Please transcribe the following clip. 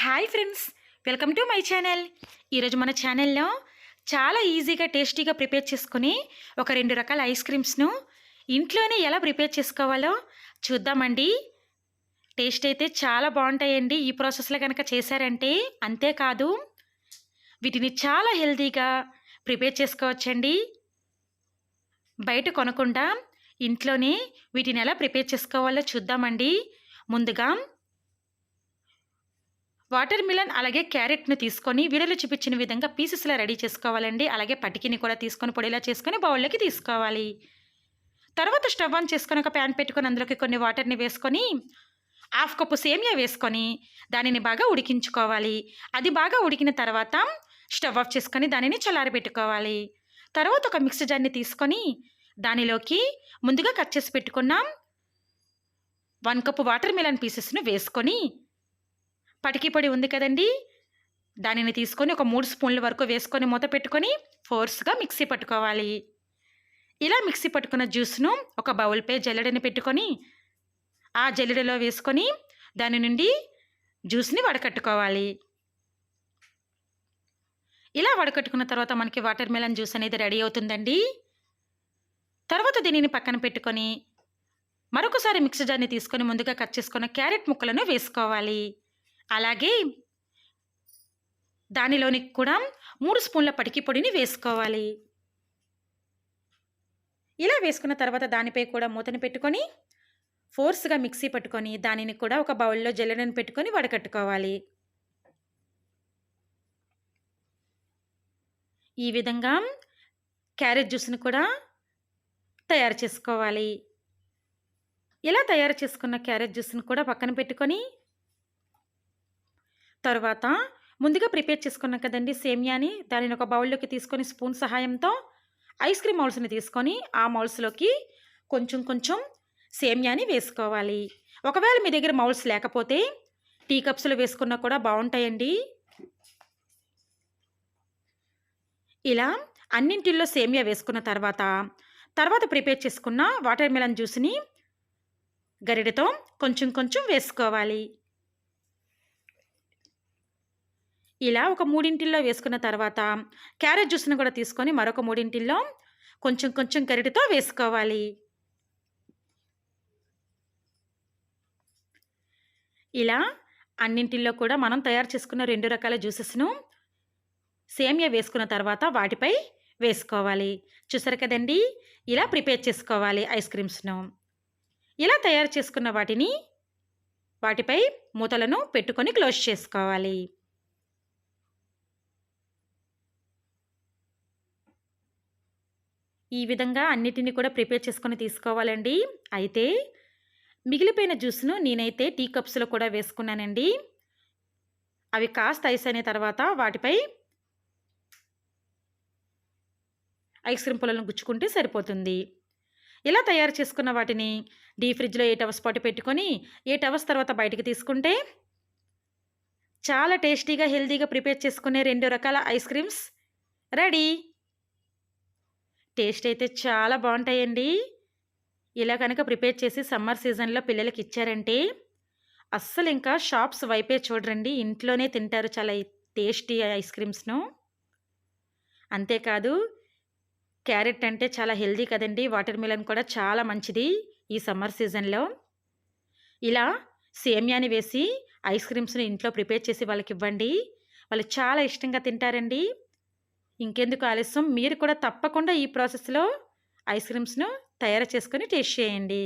Hi friends, welcome to my channel. ఈరోజు మన ఛానల్లో చాలా ఈజీగా టేస్టీగా ప్రిపేర్ చేసుకుని ఒక 2 రకాల ఐస్ క్రీమ్స్ను ఇంట్లోనే ఎలా ప్రిపేర్ చేసుకోవాలో చూద్దామండి. టేస్ట్ అయితే చాలా బాగుంటాయండి ఈ ప్రాసెస్లో కనుక చేశారంటే. అంతేకాదు వీటిని చాలా హెల్తీగా ప్రిపేర్ చేసుకోవచ్చండి. బయట కొనకుండా ఇంట్లోనే వీటిని ఎలా ప్రిపేర్ చేసుకోవాలో చూద్దామండి. ముందుగా వాటర్ మిలన్ అలాగే క్యారెట్ను తీసుకొని వీడియోలో చూపించిన విధంగా పీసెస్లా రెడీ చేసుకోవాలండి. అలాగే పటికిని కూడా తీసుకొని పొడిలా చేసుకొని బౌల్లోకి తీసుకోవాలి. తర్వాత స్టవ్ ఆన్ చేసుకొని ఒక ప్యాన్ పెట్టుకొని అందులోకి కొన్ని వాటర్ని వేసుకొని 1/2 కప్పు సేమియా వేసుకొని దానిని బాగా ఉడికించుకోవాలి. అది బాగా ఉడికిన తర్వాత స్టవ్ ఆఫ్ చేసుకొని దానిని చల్లారబెట్టుకోవాలి. తర్వాత ఒక మిక్సీ జార్ని తీసుకొని దానిలోకి ముందుగా కట్ చేసి పెట్టుకున్న 1 కప్పు వాటర్ మిలన్ పీసెస్ను వేసుకొని పటికి పొడి ఉంది కదండి, దానిని తీసుకొని ఒక 3 స్పూన్ల వరకు వేసుకొని మూత పెట్టుకొని ఫోర్స్గా మిక్సీ పట్టుకోవాలి. ఇలా మిక్సీ పట్టుకున్న జ్యూస్ను ఒక బౌల్పై జల్లెడని పెట్టుకొని ఆ జల్లెడలో వేసుకొని దాని నుండి జ్యూస్ని వడకట్టుకోవాలి. ఇలా వడకట్టుకున్న తర్వాత మనకి వాటర్ మెలన్ జ్యూస్ అనేది రెడీ అవుతుందండి. తర్వాత దీనిని పక్కన పెట్టుకొని మరొకసారి మిక్సీ జార్ని తీసుకొని ముందుగా కట్ చేసుకున్న క్యారెట్ ముక్కలను వేసుకోవాలి. అలాగే దానిలోని కూడా 3 స్పూన్ల పటికి పొడిని వేసుకోవాలి. ఇలా వేసుకున్న తర్వాత దానిపై కూడా మూతని పెట్టుకొని ఫోర్స్గా మిక్సీ పట్టుకొని దానిని కూడా ఒక బౌల్లో జల్లెడని పెట్టుకొని వడకట్టుకోవాలి. ఈ విధంగా క్యారెట్ జ్యూస్ని కూడా తయారు చేసుకోవాలి. ఇలా తయారు చేసుకున్న క్యారెట్ జ్యూస్ని కూడా పక్కన పెట్టుకొని తర్వాత ముందుగా ప్రిపేర్ చేసుకున్నాం కదండి సేమియాని, దానిని ఒక బౌల్లోకి తీసుకొని స్పూన్ సహాయంతో ఐస్ క్రీమ్ మౌల్స్ని తీసుకొని ఆ మౌల్స్లోకి కొంచెం కొంచెం సేమియాని వేసుకోవాలి. ఒకవేళ మీ దగ్గర మౌల్స్ లేకపోతే టీ కప్స్లో వేసుకున్నా కూడా బాగుంటాయండి. ఇలా అన్నింటిల్లో సేమియా వేసుకున్న తర్వాత ప్రిపేర్ చేసుకున్న వాటర్ మెలన్ జ్యూస్ని గరిటెతో కొంచెం కొంచెం వేసుకోవాలి. ఇలా ఒక 3 వేసుకున్న తర్వాత క్యారెట్ జ్యూస్ని కూడా తీసుకొని మరొక 3 కొంచెం కొంచెం గరిటెతో వేసుకోవాలి. ఇలా అన్నింటిలో కూడా మనం తయారు చేసుకున్న 2 రకాల జ్యూసెస్ను సేమియా వేసుకున్న తర్వాత వాటిపై వేసుకోవాలి. చూసారు కదండి, ఇలా ప్రిపేర్ చేసుకోవాలి ఐస్ క్రీమ్స్ను. ఇలా తయారు చేసుకున్న వాటిపై మూతలను పెట్టుకొని క్లోజ్ చేసుకోవాలి. ఈ విధంగా అన్నిటిని కూడా ప్రిపేర్ చేసుకొని తీసుకోవాలండి. అయితే మిగిలిపోయిన జ్యూస్ను నేనైతే టీ కప్స్లో కూడా వేసుకున్నానండి. అవి కాస్త ఐస్ అయిన తర్వాత వాటిపై ఐస్ క్రీమ్ పొలను గుచ్చుకుంటే సరిపోతుంది. ఇలా తయారు చేసుకున్న వాటిని డీప్ ఫ్రిడ్జ్లో 8 అవర్స్ పాటు పెట్టుకొని 8 అవర్స్ తర్వాత బయటికి తీసుకుంటే చాలా టేస్టీగా హెల్తీగా ప్రిపేర్ చేసుకునే 2 రకాల ఐస్ క్రీమ్స్ రెడీ. టేస్ట్ అయితే చాలా బాగుంటాయండి. ఇలా కనుక ప్రిపేర్ చేసి సమ్మర్ సీజన్లో పిల్లలకి ఇచ్చారంటే అస్సలు ఇంకా షాప్స్ వైపే చూడరండి, ఇంట్లోనే తింటారు చాలా టేస్టీ ఐస్ క్రీమ్స్ను. అంతేకాదు క్యారెట్ అంటే చాలా హెల్దీ కదండి, వాటర్ మిలన్ కూడా చాలా మంచిది ఈ సమ్మర్ సీజన్లో. ఇలా సేమియాని వేసి ఐస్ క్రీమ్స్ని ఇంట్లో ప్రిపేర్ చేసి వాళ్ళకి ఇవ్వండి, వాళ్ళు చాలా ఇష్టంగా తింటారండి. ఇంకెందుకు ఆలస్యం, మీరు కూడా తప్పకుండా ఈ ప్రాసెస్లో ఐస్ క్రీమ్స్ను తయారు చేసుకొని టేస్ట్ చేయండి.